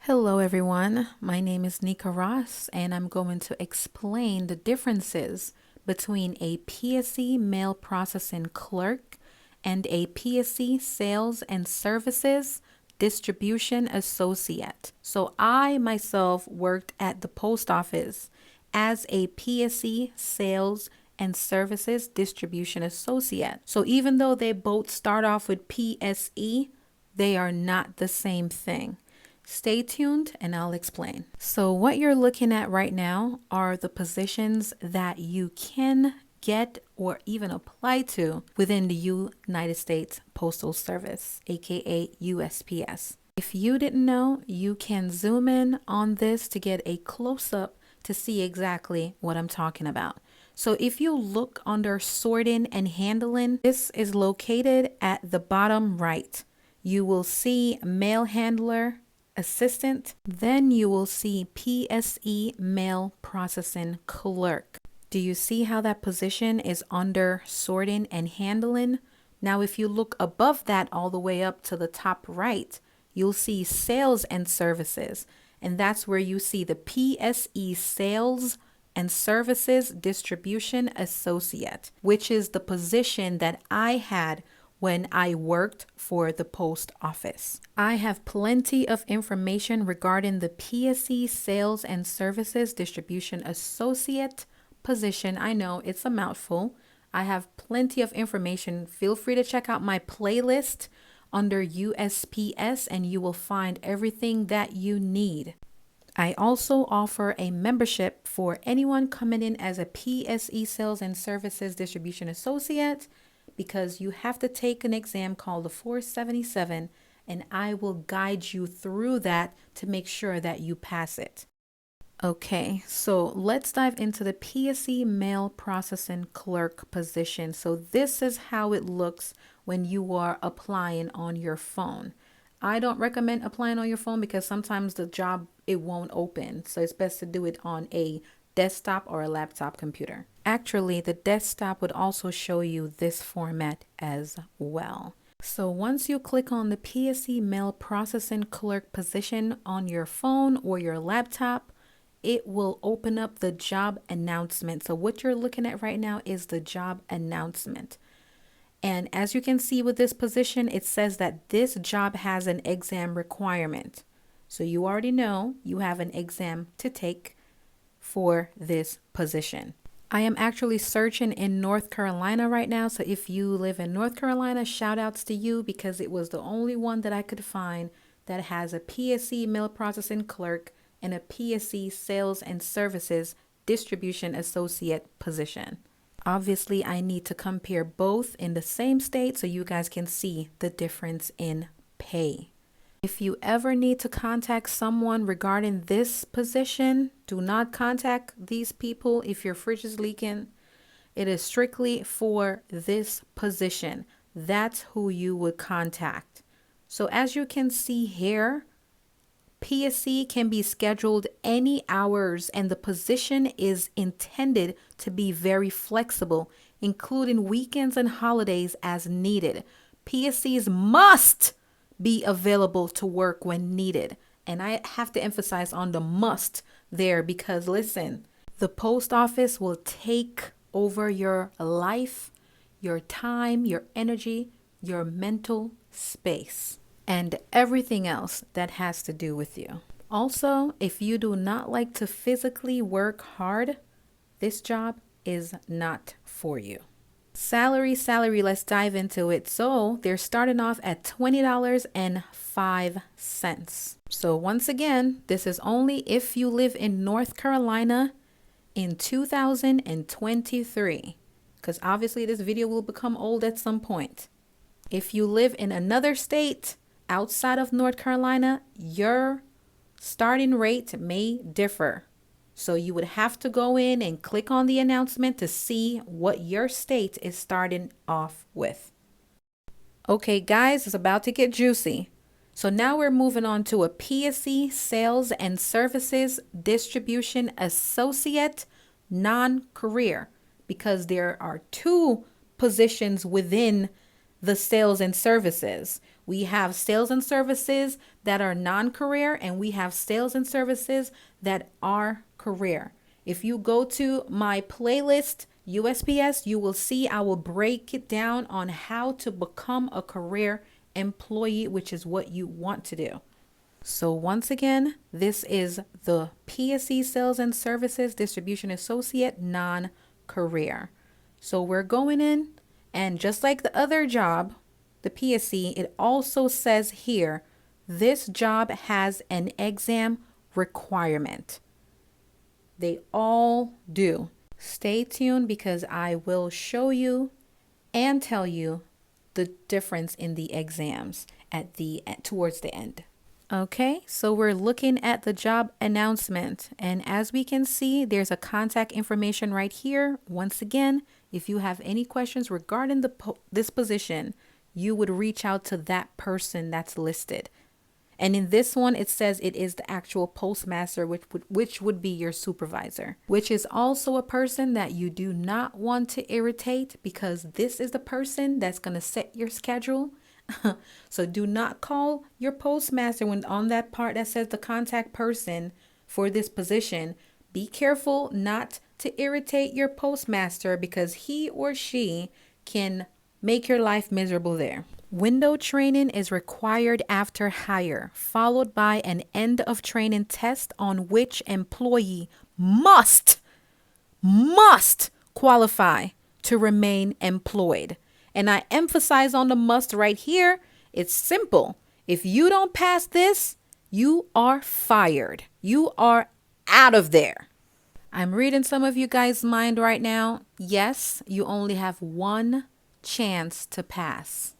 Hello everyone, my name is Nika Ross and I'm going to explain the differences between a PSE mail processing clerk and a PSE sales and services distribution associate. So I myself worked at the post office as a PSE sales and services distribution associate. So even though they both start off with PSE, they are not the same thing. Stay tuned and I'll explain. So what you're looking at right now are the positions that you can get or even apply to within the United States Postal Service, aka USPS. If you didn't know, you can zoom in on this to get a close-up to see exactly what I'm talking about. So if you look under sorting and handling, this is located at the bottom right. You will see mail handler assistant, then you will see PSE mail processing clerk. Do you see how that position is under sorting and handling? Now, if you look above that all the way up to the top right, you'll see sales and services. And that's where you see the PSE sales and services distribution associate, which is the position that I had when I worked for the post office. I have plenty of information regarding the PSE Sales and Services Distribution Associate position. I know it's a mouthful. I have plenty of information. Feel free to check out my playlist under USPS and you will find everything that you need. I also offer a membership for anyone coming in as a PSE Sales and Services Distribution Associate, because you have to take an exam called the 477 and I will guide you through that to make sure that you pass it. Okay, so let's dive into the PSE mail processing clerk position. So this is how it looks when you are applying on your phone. I don't recommend applying on your phone because sometimes the job, it won't open. So it's best to do it on a desktop or a laptop computer. Actually, the desktop would also show you this format as well. So once you click on the PSE mail processing clerk position on your phone or your laptop, it will open up the job announcement. So what you're looking at right now is the job announcement. And as you can see with this position, it says that this job has an exam requirement. So you already know you have an exam to take for this position. I am actually searching in North Carolina right now. So if you live in North Carolina, shout outs to you because it was the only one that I could find that has a PSE mail processing clerk and a PSE sales and services distribution associate position. Obviously, I need to compare both in the same state so you guys can see the difference in pay. If you ever need to contact someone regarding this position, do not contact these people if your fridge is leaking. It is strictly for this position. That's who you would contact. So as you can see here, PSE can be scheduled any hours and the position is intended to be very flexible, including weekends and holidays as needed. PSEs must be available to work when needed. And I have to emphasize on the must there because listen, the post office will take over your life, your time, your energy, your mental space, and everything else that has to do with you. Also, if you do not like to physically work hard, this job is not for you. Salary, let's dive into it. So they're starting off at $20.05. So once again, this is only if you live in North Carolina in 2023, because obviously this video will become old at some point. If you live in another state outside of North Carolina, your starting rate may differ. So you would have to go in and click on the announcement to see what your state is starting off with. Okay, guys, it's about to get juicy. So now we're moving on to a PSE Sales and Services Distribution Associate non-career, because there are two positions within the sales and services. We have sales and services that are non-career, and we have sales and services that are career. If you go to my playlist, USPS, you will see I will break it down on how to become a career employee, which is what you want to do. So once again, this is the PSE Sales and Services Distribution Associate non-career. So we're going in, and just like the other job, the PSE, it also says here, this job has an exam requirement. They all do. Stay tuned because I will show you and tell you the difference in the exams towards the end. Okay, so we're looking at the job announcement, and as we can see, there's a contact information right here. Once again, if you have any questions regarding this position, you would reach out to that person that's listed. And in this one, it says it is the actual postmaster, which would be your supervisor, which is also a person that you do not want to irritate, because this is the person that's going to set your schedule. So do not call your postmaster when on that part that says the contact person for this position. Be careful not to irritate your postmaster, because he or she can make your life miserable there. Window training is required after hire, followed by an end of training test on which employee must qualify to remain employed. And I emphasize on the must right here. It's simple. If you don't pass this, you are fired. You are out of there. I'm reading some of you guys' mind right now. Yes, you only have one chance to pass.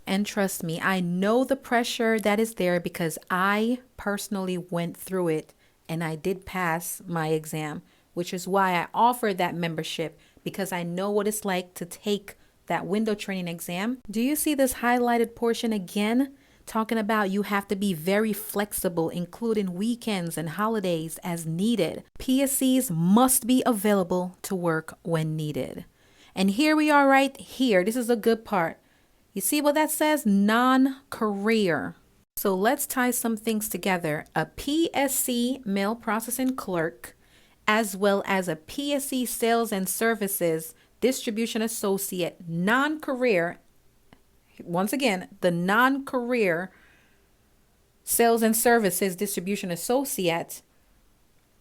And trust me, I know the pressure that is there, because I personally went through it and I did pass my exam, which is why I offered that membership, because I know what it's like to take that window training exam. Do you see this highlighted portion again? Talking about you have to be very flexible, including weekends and holidays as needed. PSEs must be available to work when needed. And here we are right here. This is a good part. You see what that says? Non-career. So let's tie some things together. A PSE mail processing clerk, as well as a PSE sales and services distribution associate, non-career. Once again, the non-career sales and services distribution associate,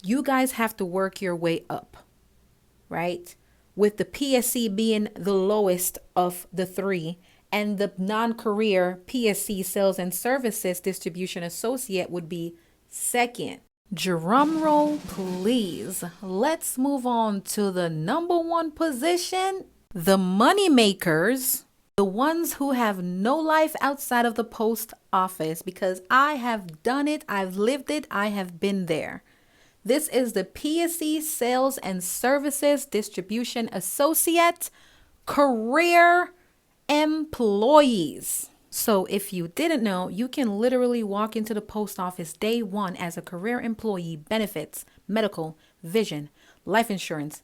you guys have to work your way up, right? With the PSE being the lowest of the three, and the non-career PSE sales and services distribution associate would be second. Drum roll, please. Let's move on to the number one position, the money makers, the ones who have no life outside of the post office, because I have done it, I've lived it, I have been there. This is the PSE Sales and Services Distribution Associate career employees. So if you didn't know, you can literally walk into the post office day one as a career employee, benefits, medical, vision, life insurance,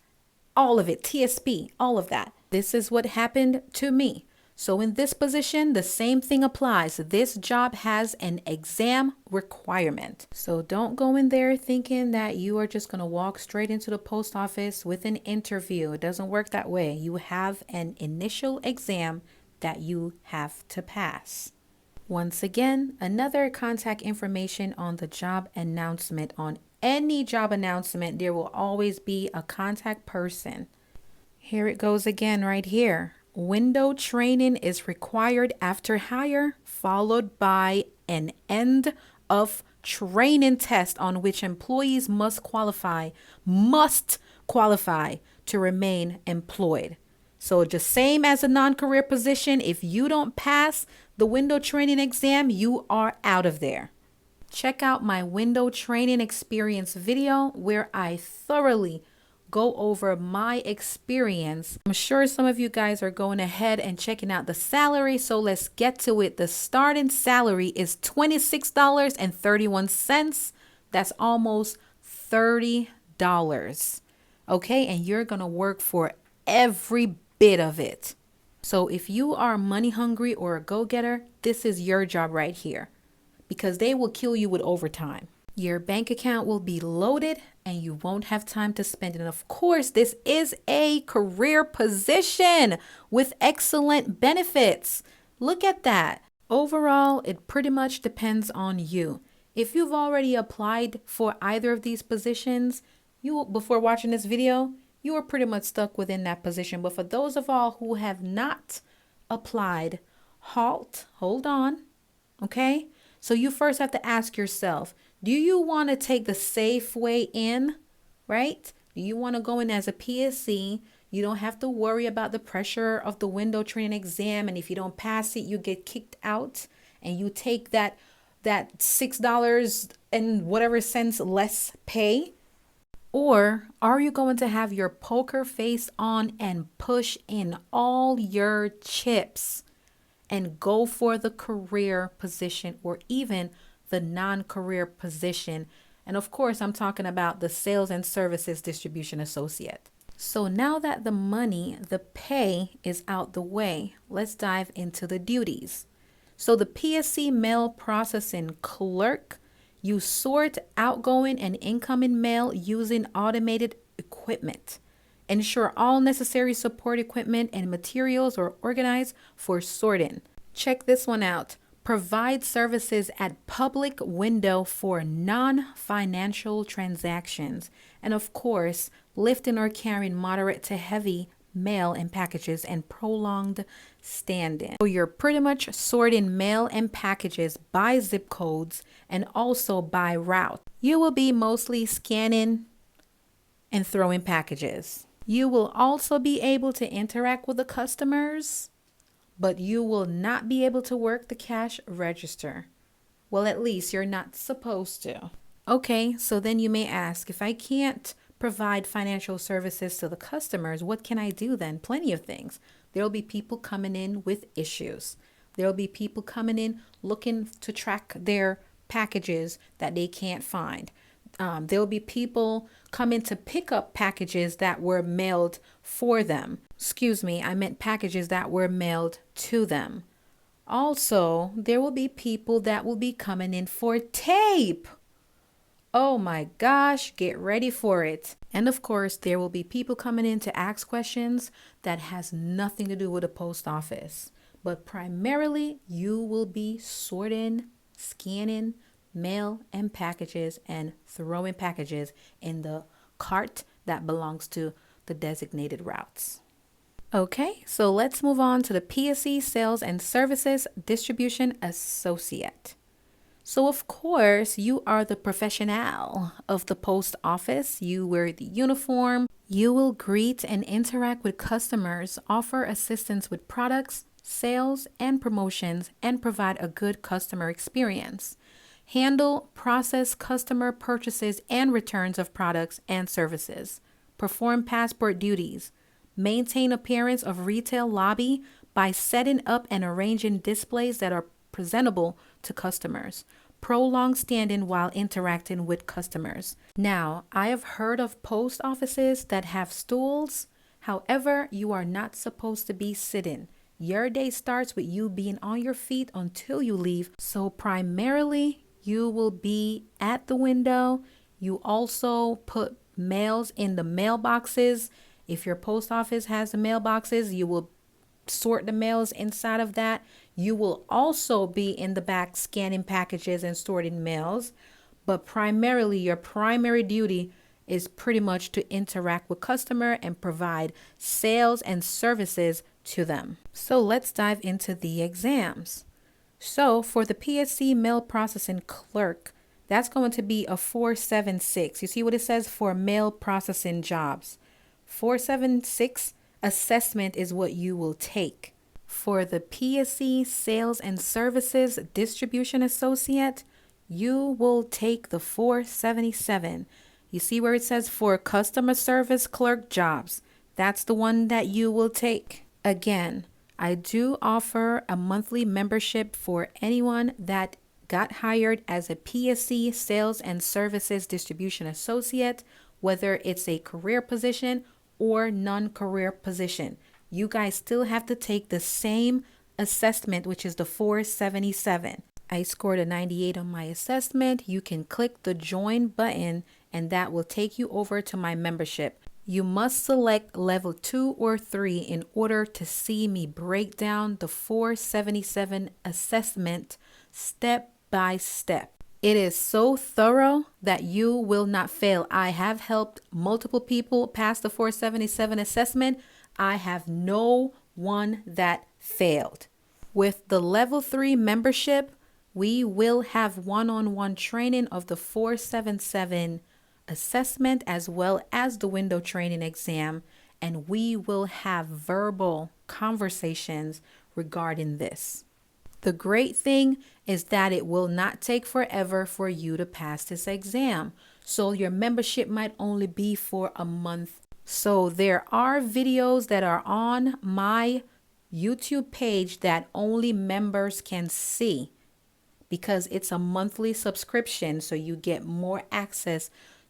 all of it, TSP, all of that. This is what happened to me. So in this position, the same thing applies. This job has an exam requirement. So don't go in there thinking that you are just going to walk straight into the post office with an interview. It doesn't work that way. You have an initial exam that you have to pass. Once again, another contact information on the job announcement. On any job announcement, there will always be a contact person. Here it goes again right here. Window training is required after hire, followed by an end of training test on which employees must qualify to remain employed. So just same as a non-career position, if you don't pass the window training exam, you are out of there. Check out my window training experience video where I thoroughly go over my experience. I'm sure some of you guys are going ahead and checking out the salary, so let's get to it. The starting salary is $26.31. That's almost $30. Okay, and you're gonna work for every bit of it. So if you are money hungry or a go-getter, this is your job right here because they will kill you with overtime. Your bank account will be loaded and you won't have time to spend it. And of course, this is a career position with excellent benefits. Look at that. Overall, it pretty much depends on you. If you've already applied for either of these positions, before watching this video, you are pretty much stuck within that position. But for those of all who have not applied, hold on, okay? So you first have to ask yourself, do you want to take the safe way in, right? Do you want to go in as a PSE? You don't have to worry about the pressure of the window training exam. And if you don't pass it, you get kicked out and you take that $6 and whatever cents less pay. Or are you going to have your poker face on and push in all your chips and go for the career position or even the non-career position? And of course, I'm talking about the sales and services distribution associate. So now that the money, the pay is out the way, let's dive into the duties. So the PSE mail processing clerk, you sort outgoing and incoming mail using automated equipment. Ensure all necessary support equipment and materials are organized for sorting. Check this one out. Provide services at public window for non-financial transactions. And of course, lifting or carrying moderate to heavy mail and packages and prolonged stand-in. So you're pretty much sorting mail and packages by zip codes and also by route. You will be mostly scanning and throwing packages. You will also be able to interact with the customers, but you will not be able to work the cash register. Well, at least you're not supposed to. Okay, so then you may ask, if I can't provide financial services to the customers, what can I do then? Plenty of things. There'll be people coming in with issues. There'll be people coming in looking to track their packages that they can't find. There'll be people coming to pick up packages that were mailed for them. Excuse me, I meant packages that were mailed to them. Also, there will be people that will be coming in for tape. Oh my gosh, get ready for it. And of course, there will be people coming in to ask questions that has nothing to do with the post office. But primarily, you will be sorting, scanning mail and packages and throwing packages in the cart that belongs to the designated routes. Okay, so let's move on to the PSE Sales and Services Distribution Associate. So of course, you are the professional of the post office. You wear the uniform. You will greet and interact with customers, offer assistance with products, sales, and promotions, and provide a good customer experience. Handle, process customer purchases and returns of products and services. Perform passport duties. Maintain appearance of retail lobby by setting up and arranging displays that are presentable to customers. Prolong stand-in while interacting with customers. Now, I have heard of post offices that have stools. However, you are not supposed to be sitting. Your day starts with you being on your feet until you leave. So primarily, you will be at the window. You also put mails in the mailboxes. If your post office has the mailboxes, you will sort the mails inside of that. You will also be in the back scanning packages and sorting mails. But primarily, your primary duty is pretty much to interact with customer and provide sales and services to them. So let's dive into the exams. So for the PSE mail processing clerk, that's going to be a 476. You see what it says for mail processing jobs. 476 assessment is what you will take. For the PSE Sales and Services Distribution Associate, you will take the 477. You see where it says for customer service clerk jobs. That's the one that you will take. Again, I do offer a monthly membership for anyone that got hired as a PSE Sales and Services Distribution Associate, whether it's a career position or non-career position. you guys still have to take the same assessment, which is the 477. I scored a 98 on my assessment. You can click the join button and that will take you over to my membership. You must select level 2 or 3 in order to see me break down the 477 assessment step by step. It is so thorough that you will not fail. I have helped multiple people pass the 477 assessment. I have no one that failed. With the level 3 membership, we will have one-on-one training of the 477 assessment as well as the window training exam, and we will have verbal conversations regarding this. The great thing is that it will not take forever for you to pass this exam. So your membership might only be for a month. So there are videos that are on my YouTube page that only members can see because it's a monthly subscription. So you get more access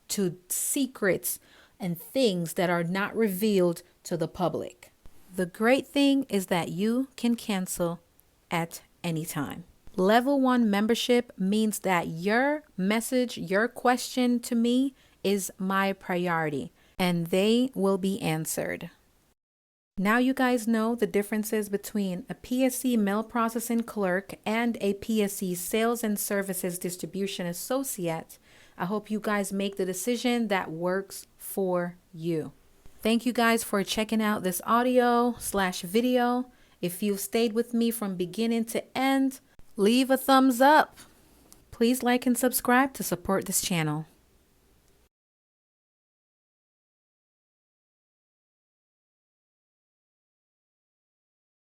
to secrets and things that are not revealed to the public. The great thing is that you can cancel at any time. Level 1 membership means that your message, your question to me is my priority and they will be answered. Now you guys know the differences between a PSE mail processing clerk and a PSE sales and services distribution associate. I hope you guys make the decision that works for you. Thank you guys for checking out this audio/video. If you've stayed with me from beginning to end, leave a thumbs up. Please like and subscribe to support this channel.